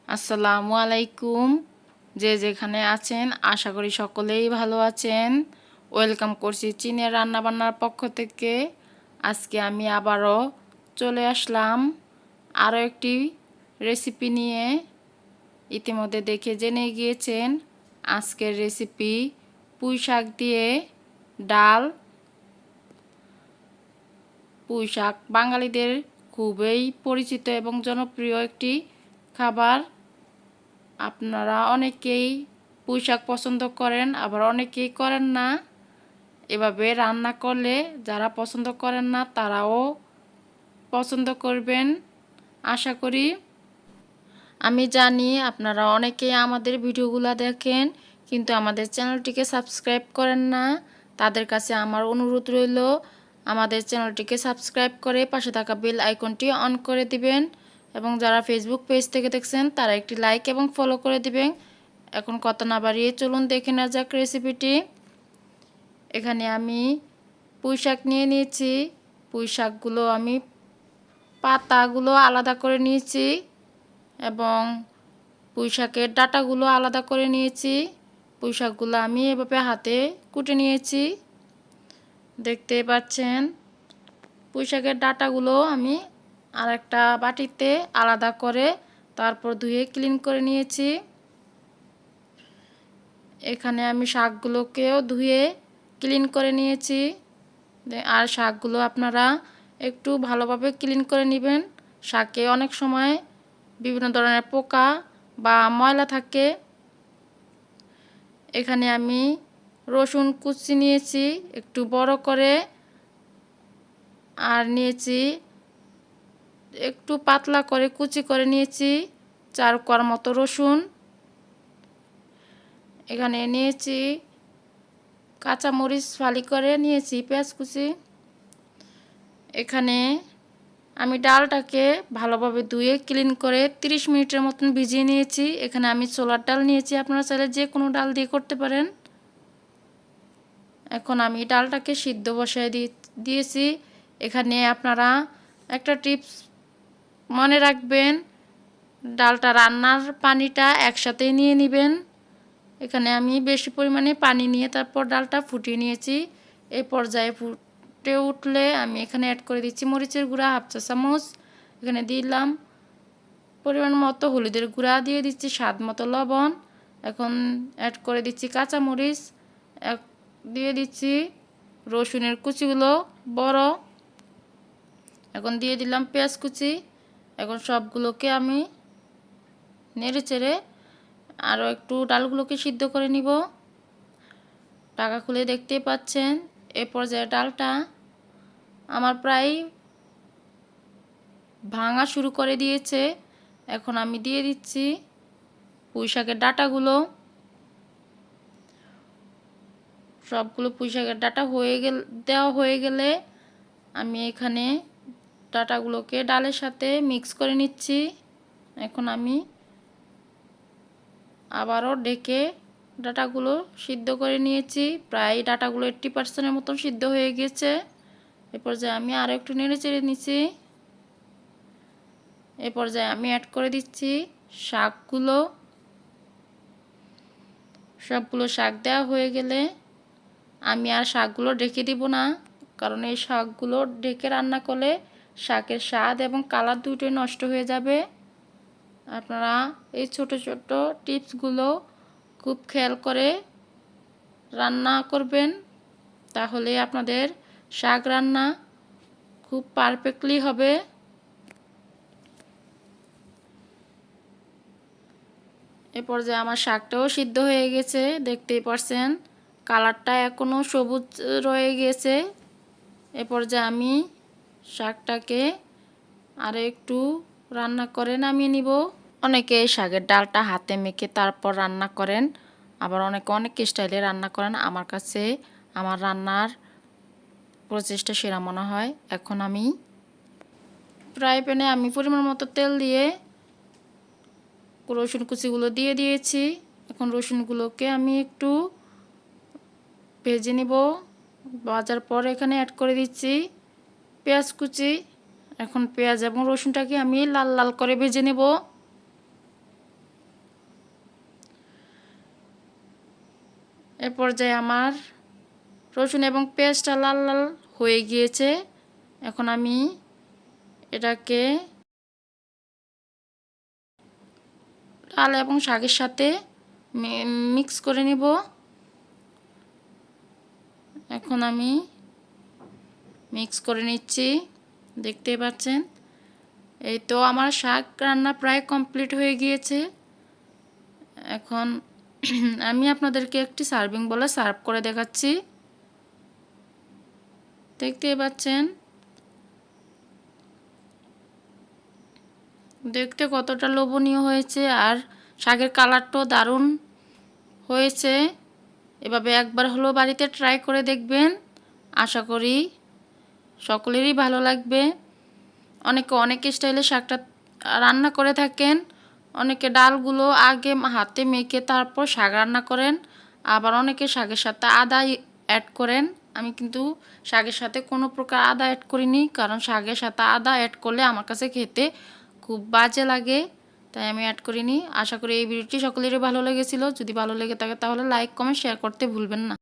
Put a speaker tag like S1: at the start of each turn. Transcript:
S1: আসসালামু আলাইকুম। যে যেখানে আছেন আশা করি সকলেই ভালো আছেন। ওয়েলকাম করছি চীনের রান্নাবান্নার পক্ষ থেকে। আজকে আমি আবারও চলে আসলাম আরও একটি রেসিপি নিয়ে। ইতিমধ্যে দেখে জেনে গিয়েছেন আজকের রেসিপি পুঁই শাক দিয়ে ডাল। পুঁই শাক বাঙালিদের খুবই পরিচিত এবং জনপ্রিয় একটি খাবার। আপনারা অনেকেই পুঁই শাক পছন্দ করেন, আবার অনেকেই করেন না। এভাবে রান্না করলে যারা পছন্দ করেন না তারাও পছন্দ করবেন আশা করি। আমি জানি আপনারা অনেকেই আমাদের ভিডিওগুলো দেখেন কিন্তু আমাদের চ্যানেলটিকে সাবস্ক্রাইব করেন না। তাদের কাছে আমার অনুরোধ রইল আমাদের চ্যানেলটিকে সাবস্ক্রাইব করে পাশে থাকা বেল আইকনটি অন করে দিবেন এবং যারা ফেসবুক পেজ থেকে দেখছেন তারা একটি লাইক এবং ফলো করে দিবেন। এখন কথা না বাড়িয়ে চলুন দেখে নেওয়া যাক রেসিপিটি। এখানে আমি পুঁই শাক নিয়ে নিয়েছি। পুঁই শাকগুলো আমি পাতাগুলো আলাদা করে নিয়েছি এবং পুঁই শাকের ডাঁটাগুলো আলাদা করে নিয়েছি। পুঁই শাকগুলো আমি এভাবে হাতে কুটে নিয়েছি, দেখতে পাচ্ছেন। পুঁই শাকের ডাঁটাগুলো আমি আরেকটা বাটিতে আলাদা করে তারপর ধুয়ে ক্লিন করে নিয়েছি। এখানে আমি শাকগুলোকেও ধুয়ে ক্লিন করে নিয়েছি। আর শাকগুলো আপনারা একটু ভালোভাবে ক্লিন করে নেবেন। শাকে অনেক সময় বিভিন্ন ধরনের পোকা বা ময়লা থাকে। এখানে আমি রসুন কুচি নিয়েছি একটু বড় করে, আর নিয়েছি একটু পাতলা করে কুচি করে নিয়েছি 4 কোয়ার মতো রসুন। এখানে নিয়েছি কাঁচামরিচ ফালি করে নিয়েছি, পেঁয়াজ কুচি। এখানে আমি ডালটাকে ভালোভাবে ধুয়ে ক্লিন করে 30 মিনিটের মতন ভিজিয়ে নিয়েছি। এখানে আমি ছোলার ডাল নিয়েছি, আপনারা চাইলে যে কোনো ডাল দিয়ে করতে পারেন। এখন আমি ডালটাকে সিদ্ধ বসায় দিয়েছি। এখানে আপনারা একটা টিপস মনে রাখবেন, ডালটা রান্নার পানিটা একসাথেই নিয়ে নেবেন। এখানে আমি বেশি পরিমাণে পানি নিয়ে তারপর ডালটা ফুটিয়ে নিয়েছি। এই পর্যায়ে ফুটে উঠলে আমি এখানে অ্যাড করে দিচ্ছি মরিচের গুঁড়া 1/2 চা চামচ। এখানে দিলাম পরিমাণ মতো হলুদের গুঁড়া, দিয়ে দিচ্ছি স্বাদ মতো লবণ। এখন অ্যাড করে দিচ্ছি কাঁচামরিচ, দিয়ে দিচ্ছি রসুনের কুচিগুলো বড়। এখন দিয়ে দিলাম পেঁয়াজ কুচি। এখন সবগুলোকে আমি নেড়ে চেড়ে আরও একটু ডালগুলোকে সিদ্ধ করে নিব। ঢাকা খুলে দেখতেই পাচ্ছেন এ পর্যায়ে ডালটা আমার প্রায় ভাঙা শুরু করে দিয়েছে। এখন আমি দিয়ে দিচ্ছি পুঁই শাকের ডাঁটাগুলো। সবগুলো পুঁই শাকের ডাঁটা দেওয়া হয়ে গেলে আমি এখানে ডাঁটাগুলোকে ডালের সাথে মিক্স করে নিচ্ছি। এখন আমি আবারও ঢেকে ডাঁটাগুলো সিদ্ধ করে নিয়েছি। প্রায় ডাঁটাগুলো 80% মতন সিদ্ধ হয়ে গেছে। এ পর্যায়ে আমি আরও একটু নেড়ে চেড়ে নিচ্ছি। এ পর্যায়ে আমি অ্যাড করে দিচ্ছি শাকগুলো। সবগুলো শাক দেওয়া হয়ে গেলে আমি আর শাকগুলো ঢেকে দিব না, কারণ এই শাকগুলো ঢেকে রান্না করলে শাকের স্বাদ এবং কালার দুটোই নষ্ট হয়ে যাবে। আপনারা এই ছোট ছোট টিপসগুলো খুব খেয়াল করে রান্না করবেন, তাহলে আপনাদের শাক রান্না খুব পারফেক্টলি হবে। এ পর্যায়ে আমার শাকটাও সিদ্ধ হয়ে গেছে, দেখতেই পারছেন। কালারটা এখনও সবুজ রয়ে গেছে। এ পর্যায়ে আমি শাকটাকে আরও একটু রান্না করে নামিয়ে নিব। অনেকে শাকের ডালটা হাতে মেখে তারপর রান্না করেন, আবার অনেকে অনেক স্টাইলে রান্না করেন। আমার কাছে আমার রান্নার প্রচেষ্টা সেরা মনে হয়। এখন আমি ফ্রাই প্যানে আমি পরিমাণ মতো তেল দিয়ে রসুন কুচিগুলো দিয়ে দিয়েছি। এখন রসুনগুলোকে আমি একটু ভেজে নিব। ভাজার পর এখানে অ্যাড করে দিচ্ছি পেঁয়াজ কুচি। এখন পেঁয়াজ এবং রসুনটাকে আমি লাল লাল করে ভেজে নেব। এ পর্যায়ে আমার রসুন এবং পেঁয়াজটা লাল লাল হয়ে গিয়েছে। এখন আমি এটাকে ডাল এবং শাকের সাথে মিক্স করে নিব। এখন আমি মিক্স করে নিচ্ছি, দেখতেই পাচ্ছেন। এই তো আমার শাক রান্না প্রায় কমপ্লিট হয়ে গিয়েছে। এখন আমি আপনাদেরকে একটি সার্ভিং বলে সার্ভ করে দেখাচ্ছি, দেখতেই পাচ্ছেন দেখতে কতটা লোভনীয় হয়েছে, আর শাকের কালারটাও দারুণ হয়েছে। এভাবে একবার হলো বাড়িতে ট্রাই করে দেখবেন, আশা করি সকলেরই ভালো লাগবে। অনেকে অনেক স্টাইলে শাকটা রান্না করে থাকেন, অনেকে ডালগুলো আগে হাতে মেখে তারপর শাক রান্না করেন, আবার অনেকে শাকের সাথে আদা অ্যাড করেন। আমি কিন্তু শাকের সাথে কোনো প্রকার আদা অ্যাড করিনি, কারণ শাকের সাথে আদা অ্যাড করলে আমার কাছে খেতে খুব বাজে লাগে, তাই আমি অ্যাড করিনি। আশা করি এই ভিডিওটি সকলেরই ভালো লেগেছিল। যদি ভালো লেগে থাকে তাহলে লাইক কমেন্ট শেয়ার করতে ভুলবেন না।